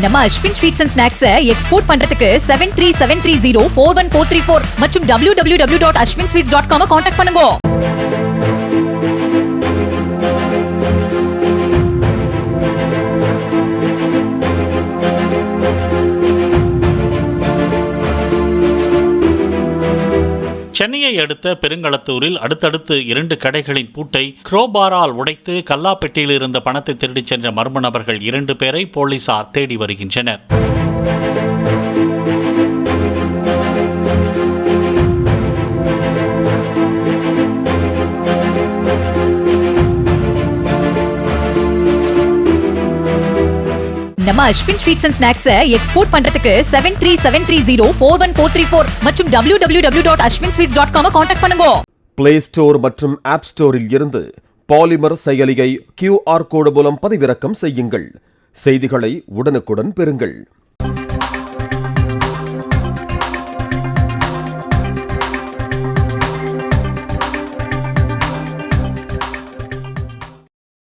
நம்ம Ashwin sweets and snacks export பண்றதுக்கு 7373041434 மற்றும் www.ashwinsweets.com கான்டாக்ட் பண்ணுங்க. சென்னையை அடுத்த பெருங்களத்தூரில் அடுத்தடுத்து 2 கடைகளின் பூட்டை குரோபாரால் உடைத்து கல்லாப்பெட்டியில் இருந்த பணத்தை திருடிச் சென்ற மர்ம நபர்கள் 2 பேரை போலீசார் தேடி வருகின்றனர். நம்ம Ashwin sweets and snacks export பண்றதுக்கு 7373041434 மற்றும் www.ashwinsweets.com கான்டாக்ட் பண்ணுங்க. பிளே ஸ்டோர் மற்றும் ஆப் ஸ்டோரில் இருந்து பாலிமர் செயலியை QR கோடு மூலம் பதிவிறக்கம் செய்யுங்கள். செய்திகளை உடனுக்குடன் பெறுங்கள்.